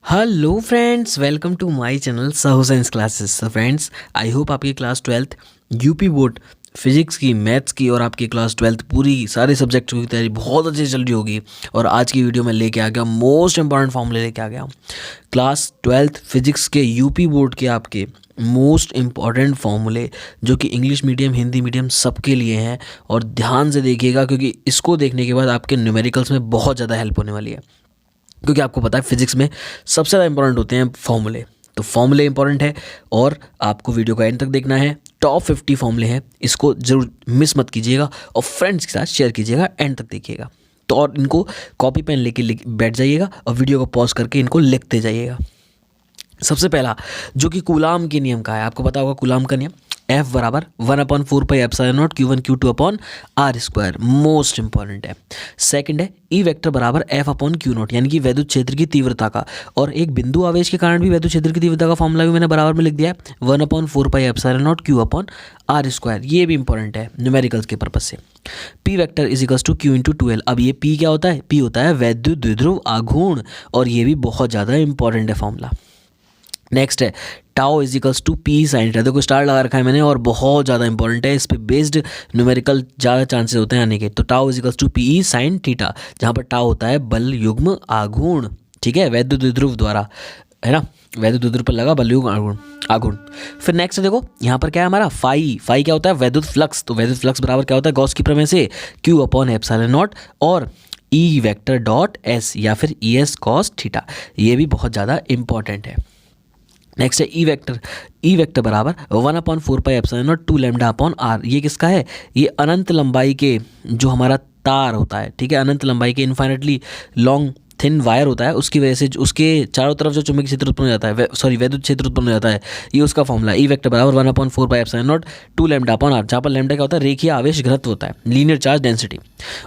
Hello friends, welcome to my channel Sahu science classes. So friends, I hope आपकी class 12th UP board physics की, maths की और आपकी class 12th पूरी सारे सब्जेक्ट्स की तैयारी बहुत अच्छे से चल रही होगी। और आज की वीडियो में लेके आ गया मोस्ट इंपॉर्टेंट फॉर्मूले लेके आ गया हूँ। क्लास 12th फिजिक्स के यूपी बोर्ड के आपके मोस्ट इम्पॉर्टेंट फॉर्मूले जो कि इंग्लिश मीडियम, हिंदी मीडियम सबके लिए हैं। और ध्यान से देखिएगा क्योंकि इसको देखने के बाद आपके न्यूमेरिकल्स में बहुत ज़्यादा हेल्प होने वाली है। क्योंकि आपको पता है फिजिक्स में सबसे ज़्यादा इंपॉर्टेंट होते हैं फॉर्मूले, तो फॉर्मूले इंपॉर्टेंट है और आपको वीडियो को एंड तक देखना है। टॉप 50 फॉर्मूले हैं, इसको जरूर मिस मत कीजिएगा और फ्रेंड्स के साथ शेयर कीजिएगा, एंड तक देखिएगा। तो और इनको कॉपी पेन लेके बैठ जाइएगा और वीडियो को पॉज करके इनको लिखते जाइएगा। सबसे पहला जो कि कूलाम के नियम का है, आपको पता होगा कूलाम का नियम, F बराबर 1/4πε0 Q1 Q2 upon R square, most important है। सेकंड है E वेक्टर बराबर F/Q0, यानी कि वैद्युत क्षेत्र की तीव्रता का, और एक बिंदु आवेश के कारण भी वैद्युत क्षेत्र की तीव्रता का फॉर्मूला भी मैंने बराबर में लिख दिया है 1/4πε0 Q अपॉन आर स्क्वायर। ये भी इंपॉर्टेंट है न्यूमेरिकल्स के पर्पज से। P vector is equals to Q into 2L। अब ये P क्या होता है? P होता है वैद्युत द्विध्रुव आघूर्ण, और ये भी बहुत ज़्यादा इंपॉर्टेंट है फॉर्मूला। नेक्स्ट है tau is equals to P sine theta. देखो स्टार लगा रखा है मैंने, और बहुत ज़्यादा इंपॉर्टेंट है, इस पे बेस्ड न्यूमेरिकल ज़्यादा चांसेस होते हैं आने के। तो tau is equals to P E sine theta, जहाँ पर टाउ होता है बल युग्म आघूर्ण, ठीक है, वैद्युत द्विध्रुव द्वारा, है ना, वैद्युत द्विध्रुव पर लगा बल युग्म आघूर्ण। फिर नेक्स्ट देखो यहाँ पर क्या है हमारा फाई क्या होता है? वैद्युत फ्लक्स। तो वैद्युत फ्लक्स बराबर क्या होता है? गॉस की प्रमेय से Q अपॉन एप्सिलॉन नॉट और E वेक्टर डॉट S या फिर ES कॉस थीटा। ये भी बहुत ज़्यादा इंपॉर्टेंट है। नेक्स्ट है ई वेक्टर बराबर 1/4πε0 2 लैम्डा अपॉन आर। ये किसका है? ये अनंत लंबाई के जो हमारा तार होता है, ठीक है, अनंत लंबाई के इन्फाइनेटली लॉन्ग थिन वायर होता है, उसकी वजह से उसके चारों तरफ जो चुंबकीय क्षेत्र उत्पन्न हो जाता है, वैद्युत क्षेत्र उत्पन्न हो जाता है, ये उसका फॉर्मूला ई वेक्टर बराबर 1/4πε0 2 लैम्डा अपॉन आर, जहाँ पर लैम्डा क्या होता है? रेखीय आवेश घनत्व होता है, लीनियर चार्ज डेंसिटी।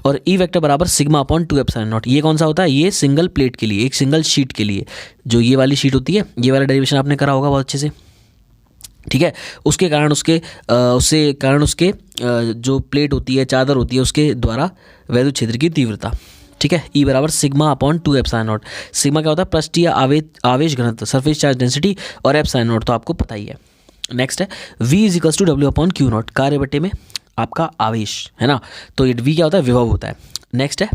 और ई वेक्टर बराबर सिग्मा अपॉन 2 एप्सिलॉन नॉट। ये कौन सा होता है? ये सिंगल प्लेट के लिए, एक सिंगल शीट के लिए, जो ये वाली शीट होती है, ये वाला डेरिवेशन आपने करा होगा बहुत अच्छे से, ठीक है। उसके कारण उसके जो प्लेट होती है, चादर होती है, उसके द्वारा वैद्युत क्षेत्र की तीव्रता, ठीक है, ई बराबर sigma upon 2 epsilon naught. Sigma क्या होता है? पृष्ठीय आवेश घनत्व, सरफेस चार्ज डेंसिटी, और एप्सिलॉन नॉट तो आपको पता ही है। नेक्स्ट है V is equals to W upon Q naught, कार्य बटे में आपका आवेश, है ना, तो ये V क्या होता है? विभव होता है। नेक्स्ट है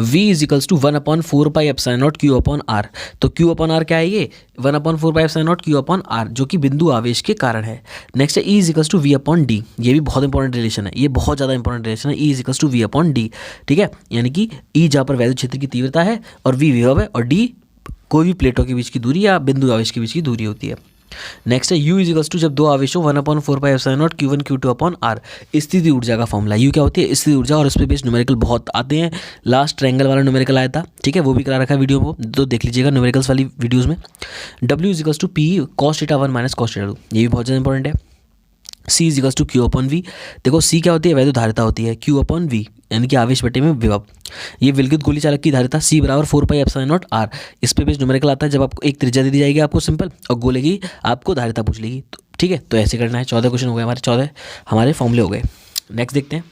V is equals to 1/4πε0 Q upon R. तो Q अपॉन आर क्या है? ये 1/4πε0 Q अपॉन आर, जो कि बिंदु आवेश के कारण है। नेक्स्ट है E is equals to V upon D. ये भी बहुत इंपॉर्टेंट रिलेशन है, ये बहुत ज़्यादा इंपॉर्टेंट रिलेशन है। E is equals to V upon D, ठीक है, यानी कि E जहाँ पर वैद्युत क्षेत्र की तीव्रता है और V विभव है, और D कोई भी प्लेटों के बीच की दूरी या बिंदु आवेश के बीच की दूरी होती है। नेक्स्ट है U इज इक्वल्स टू, जब दो आवेश हो, 1/4πε0 Q1 Q2 अपॉन आर। स्थिति ऊर्जा का फॉर्मूला U क्या होती है? स्थिति ऊर्जा, और इस पे बेस्ड न्यूमेरिकल बहुत आते हैं। लास्ट ट्रायंगल वाला न्यूमेरिकल आया था, ठीक है, वो भी करा रखा है वीडियो को, तो देख लीजिएगा न्यूमेरिकल्स वाली वीडियोज़ में। W is equals to P cos θ 1 minus cos θ 2, ये भी बहुत ज़्यादा इंपॉर्टेंट है। C is equals to Q upon V। देखो C क्या होती है? वैद्युत धारिता होती है, Q अपॉन V यानी कि आवेश बटे में विभव। ये विलगित गोली चालक की धारिता C बराबर 4πε0 r। इस पे बेस्ड न्यूमेरिकल आता है जब आपको एक त्रिज्या दे दी जाएगी आपको सिंपल, और गोले की आपको धारिता पूछ लेगी, तो ठीक है, तो ऐसे करना है। 14 क्वेश्चन हो गए हमारे, 14 हमारे फॉर्मूले हो गए। नेक्स्ट देखते हैं।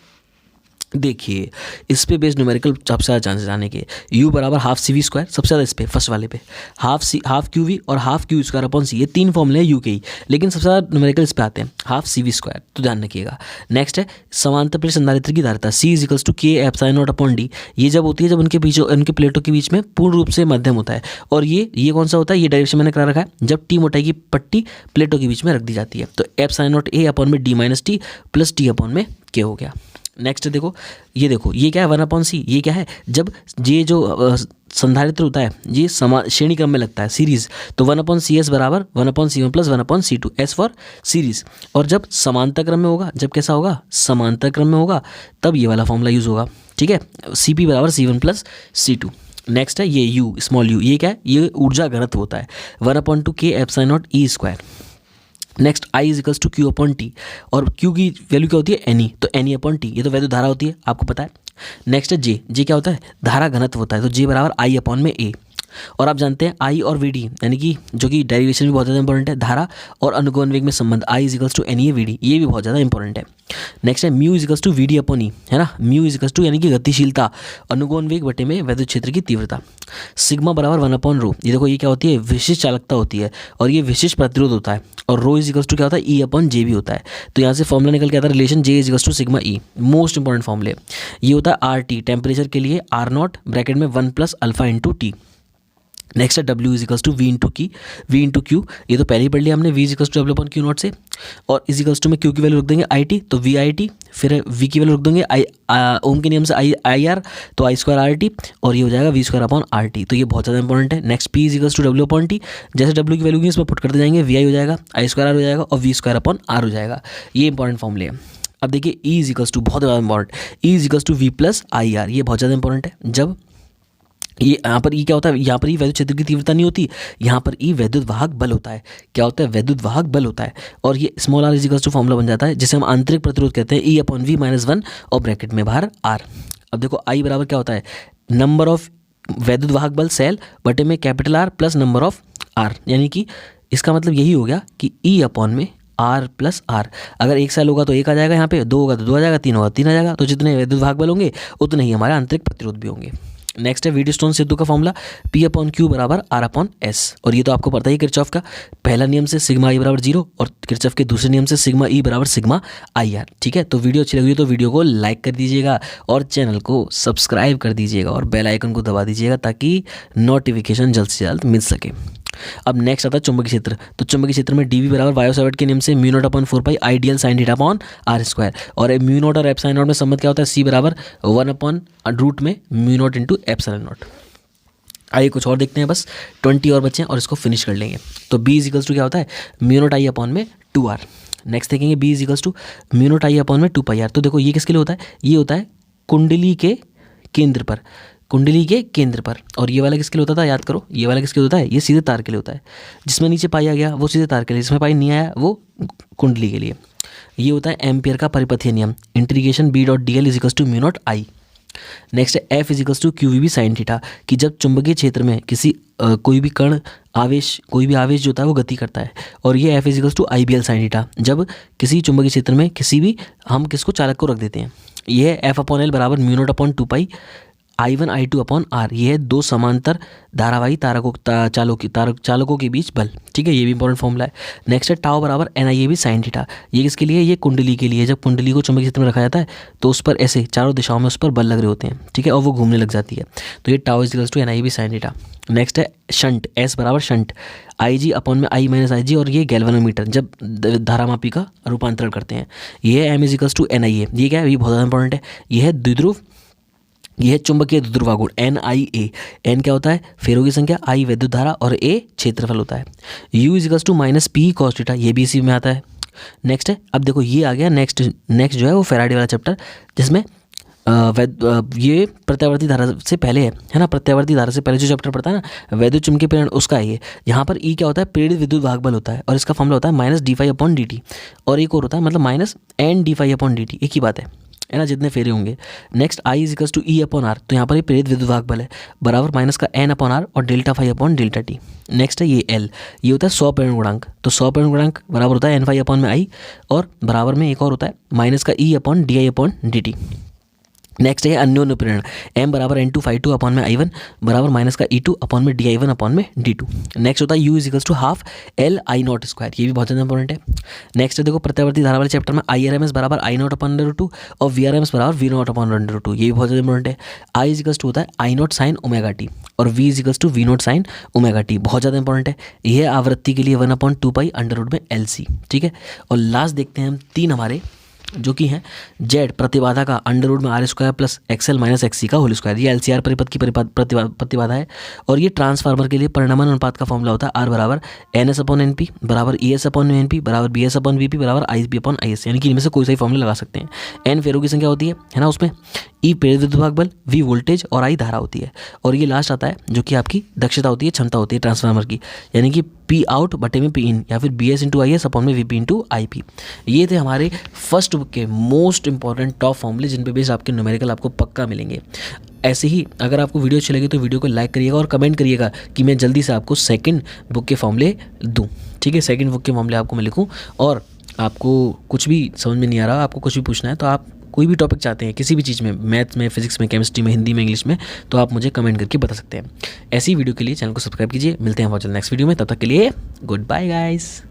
देखिए इस पे बेस्ड न्यूमेरिकल सबसे ज़्यादा चांसेस आने के, U बराबर हाफ CV स्क्वायर, सबसे ज़्यादा इस पे फर्स्ट वाले पे, हाफ QV और half Q square upon C, ये तीन फॉर्मूले हैं U के ही, लेकिन सबसे ज़्यादा न्यूमेरिकल इस पे आते हैं हाफ CV स्क्वायर, तो ध्यान रखिएगा। नेक्स्ट है समांतर प्लेट संधारित्र की धारिता C is equals to K epsilon naught upon D। ये जब होती है जब उनके प्लेटों के बीच में पूर्ण रूप से मध्यम होता है, और ये कौन सा होता है? ये डायरेक्शन मैंने करा रखा है, जब T मोटाई की पट्टी प्लेटों के बीच में रख दी जाती है, तो एप्सिलॉन नॉट A अपॉन में D minus T plus T upon में K हो गया। नेक्स्ट देखो ये क्या है? 1/C। ये क्या है? जब ये जो संधारित्र होता है ये श्रेणी क्रम में लगता है, सीरीज, तो 1/CS बराबर 1/C1 plus 1/C2, S for series. और जब समांतर क्रम में होगा, जब कैसा होगा? समांतर क्रम में होगा, तब ये वाला फॉर्मूला यूज़ होगा, ठीक है, CP बराबर C1 प्लस C2। नेक्स्ट है ये U, स्मॉल u, ये क्या है? ये ऊर्जा घनत्व होता है 1/2K epsilon naught E square. Next I is equals to Q upon T, और Q की वैल्यू क्या होती है? NE, तो NE अपॉन T, ये तो वैद्युत धारा होती है, आपको पता है। नेक्स्ट है J क्या होता है? धारा घनत्व होता है, तो J बराबर I अपॉन में A। और आप जानते हैं आई और वी डी, यानी कि जो कि डेरिवेशन भी बहुत ज़्यादा इंपॉर्टेंट है, धारा और अनुगमन वेग में संबंध I is equals to N E V D, ये भी बहुत ज़्यादा इंपॉर्टेंट है। नेक्स्ट है mu is equals to V D upon E, है ना, म्यू इज इक्वल्स टू यानी कि गतिशीलता, अनुगमन वेग बटे में वैद्युत क्षेत्र की तीव्रता, सिग्मा बराबर 1 अपॉन रो, ये देखो ये क्या होती है, विशिष्ट चालकता होती है और ये विशिष्ट प्रतिरोध होता है, और रो इज इक्वल्स टू क्या होता है, ई अपॉन जे भी होता है। तो यहाँ से फॉर्मूला निकल के आता है relation J is equals to sigma E, most important फॉर्मूले। ये होता है आर टी, टेम्परेचर के लिए आर नॉट ब्रैकेट में 1 plus alpha into T. Next है W is equals to V into Q, ये तो पहले ही पढ़ लिया हमने, V is equals to W upon Q naught से, और इज इक्वल्स टू में Q की वैल्यू रख देंगे IT, तो VIT, फिर V की वैल्यू रख देंगे ओम के नियम से IR, तो I स्क्वायर RT, और ये हो जाएगा V स्क्वायर अपॉन RT। तो ये बहुत ज़्यादा इंपॉर्टेंट है। Next P is equals to W upon T, जैसे W की वैल्यू की इसमें पुट करते जाएंगे, VI हो जाएगा, I स्क्वायर R हो जाएगा और V स्क्वायर अपॉन R हो जाएगा। ये इंपॉर्टेंट फॉर्मूले है। अब देखिए E इज इक्वल्स टू, बहुत ज़्यादा important, E is equals to V plus IR, ये बहुत ज़्यादा इंपॉर्टेंट है। जब ये यहाँ पर ई क्या होता है, यहाँ पर ई वैद्युत क्षेत्र की तीव्रता नहीं होती, यहाँ पर ई वैद्युत वाहक बल होता है। क्या होता है, वैद्युत वाहक बल होता है, और ये small R is equals to formula बन जाता है जिसे हम आंतरिक प्रतिरोध कहते हैं, ई अपॉन वी माइनस 1 और ब्रैकेट में बाहर आर। अब देखो आई बराबर क्या होता है, नंबर ऑफ वैद्युत वाहक बल सेल बटे में capital R plus number of R, यानी कि इसका मतलब यही हो गया कि ई अपॉन में आर प्लस आर। अगर एक सेल होगा तो एक आ जाएगा, यहाँ पे दो होगा तो दो आ जाएगा, तीन होगा तीन आ जाएगा, तो जितने वैद्युत वाहक बल होंगे उतने ही हमारे आंतरिक प्रतिरोध भी होंगे। नेक्स्ट है व्हीटस्टोन सेतु का फॉर्मूला, P अपॉन क्यू बराबर R अपॉन S, और ये तो आपको पता ही किरचॉफ का पहला नियम से सिग्मा ई बराबर 0 और किरचॉफ के दूसरे नियम से सिग्मा ई बराबर सिग्मा IR। ठीक है, तो वीडियो अच्छी लगी तो वीडियो को लाइक कर दीजिएगा और चैनल को सब्सक्राइब कर दीजिएगा और बेल आइकन को दबा दीजिएगा ताकि नोटिफिकेशन जल्द से जल्द मिल सके। अब नेक्स्ट आता है चुंबकीय क्षेत्र, तो चुंबकीय क्षेत्र में डीवी बराबर वायोसावर्ट के नियम से mu naught upon 4 pi I dl sine theta upon R square, और म्यू नॉट और एप्सिलॉन नॉट में संबंध क्या होता है, सी बराबर 1 अपॉन रूट में mu naught into epsilon naught. आइए कुछ और देखते हैं, बस 20 और बच्चे हैं और इसको फिनिश कर लेंगे। तो बी इज इक्वल्स टू क्या होता है, म्यू नॉट आई अपॉन में 2r। नेक्स्ट देखेंगे B is equals to mu naught I upon में 2 पाई आर। तो देखो ये किसके लिए होता है, ये होता है कुंडली के केंद्र पर, कुंडली के केंद्र पर, और ये वाला किसके लिए होता था, याद करो, ये वाला किसके लिए होता है, ये सीधे तार के लिए होता है, जिसमें नीचे पाई आ गया वो सीधे तार के लिए, जिसमें पाई नहीं आया वो कुंडली के लिए। ये होता है एम्पियर का परिपथीय नियम, integration B dot D L is equals to mu naught I. Next है F is equals to Q V B sine theta, कि जब चुंबकीय क्षेत्र में किसी कोई भी कण आवेश, कोई भी आवेश जो होता है वो गति करता है, और ये F is equals to I B L sine theta, जब किसी चुंबकीय क्षेत्र में किसी भी हम किसको चालक को रख देते हैं। ये है एफ अपॉन एल बराबर mu naught upon 2 pi I1 I2 upon R, ये है दो समांतर धारावाही चालकों के बीच बल। ठीक है, ये भी इंपॉर्टेंट फॉर्मूला है। नेक्स्ट है टाउ बराबर NIAB साइन थीटा, ये किसके लिए, ये कुंडली के लिए, जब कुंडली को चुंबकीय क्षेत्र में रखा जाता है तो उस पर ऐसे चारों दिशाओं में उस पर बल लग रहे होते हैं। ठीक है, और वो घूमने लग जाती है, तो ये tau is equals to NIAB sine theta. Next है शंट, S बराबर शंट IG अपॉन में I माइनस IG, और ये गैल्वेनोमीटर जब धारामापी का रूपांतरण करते हैं। ये है M is equals to NIA, ये क्या है, ये बहुत ज़्यादा इंपॉर्टेंट है। ये है द्विध्रुव, यह है चुंबकीय द्विध्रुवागुण NIA। N क्या होता है, फेरों की संख्या, I विद्युत धारा और A क्षेत्रफल होता है। U is equals to minus P cos theta, ये भी इसी में आता है। नेक्स्ट है, अब देखो ये आ गया नेक्स्ट जो है वो फैराडे वाला चैप्टर, जिसमें ये प्रत्यावर्ती धारा से पहले है ना, प्रत्यावर्ती धारा से पहले जो चैप्टर पढ़ता है ना, वैद्युत चुंबकीय प्रेरण, उसका है ये। यहाँ पर E क्या होता है, प्रेरित विद्युत वाहक बल होता है, और इसका फॉर्मूला होता है माइनस d5 अपॉन dt, और एक और होता है मतलब minus n d5 upon dt, एक ही बात है ना, जितने फेरे होंगे। Next I is equals to E upon R, तो यहाँ पर ये प्रेरित विद्युत वाहक बल है, बराबर माइनस का n अपॉन आर और delta phi upon delta T. Next है ये L, ये होता है 100 प्रेरण गुणांक, तो 100 प्रेरण गुणांक बराबर होता है n फाई अपॉन में I, और बराबर में एक और होता है माइनस का E upon D I upon D T. Next है अन्योन्य प्रेरण, m बराबर n2 फाई 2 अपॉन में I1 बराबर माइनस का E2 अपॉन में DI1 अपॉन में D2। नेक्स्ट होता है U is equals to half L I naught square, ये भी बहुत ज़्यादा इंपॉर्टेंट है। नेक्स्ट है देखो प्रत्यावर्ती धारा वाले चैप्टर में IRMS बराबर I नॉट अपॉन √2 और VRMS बराबर V नॉट अपॉन √2, ये भी बहुत ज़्यादा इंपॉर्टेंट है। I इज इक्वल्स टू होता है I naught sine omega T और V is equals to V naught sine omega T, बहुत ज़्यादा इंपॉर्टेंट है। यह आवृत्ति के लिए 1/2 पाई अंडर में LC। ठीक है, और लास्ट देखते हैं हम तीन हमारे जो कि हैं जेड प्रतिबाधा का अंडर रूट में R square plus XL minus XC का होल स्क्वायर, ये एलसीआर परिपथ की प्रतिबाधा है। और ये ट्रांसफार्मर के लिए परिणामन अनुपात का फॉर्मूला होता है आर बराबर N S upon N P बराबर E S upon N P बराबर B S upon V P बराबर I P upon I S, यानी कि इनमें से कोई सा ही फॉर्मूला लगा सकते हैं। एन फेरों की संख्या होती है ना उसमें, ई प्रेरित विद्युत भाग बल, वी वोल्टेज और आई धारा होती है, और ये लास्ट आता है जो कि आपकी दक्षता होती है, क्षमता होती है ट्रांसफार्मर की, यानी कि पी आउट बटे में पी इन, या फिर B S into I S upon में V P into I P. ये थे हमारे फर्स्ट बुक के मोस्ट इंपॉर्टेंट टॉप फॉर्मूले जिन पे बेस आपके न्यूमेरिकल आपको पक्का मिलेंगे। ऐसे ही अगर आपको वीडियो अच्छी लगी तो वीडियो को लाइक करिएगा और कमेंट करिएगा कि मैं जल्दी से आपको सेकंड बुक के फॉर्मूले दूं। ठीक है, सेकंड बुक के फॉर्मूले आपको मैं लिखूं। और आपको कुछ भी समझ में नहीं आ रहा, आपको कुछ भी पूछना है, तो आप कोई भी टॉपिक चाहते हैं किसी भी चीज़ में, मैथ्स में, फिजिक्स में, केमिस्ट्री में, हिंदी में, इंग्लिश में, तो आप मुझे कमेंट करके बता सकते हैं। ऐसी वीडियो के लिए चैनल को सब्सक्राइब कीजिए। मिलते हैं बहुत जल्द नेक्स्ट वीडियो में, तब तक के लिए गुड बाय गाइस।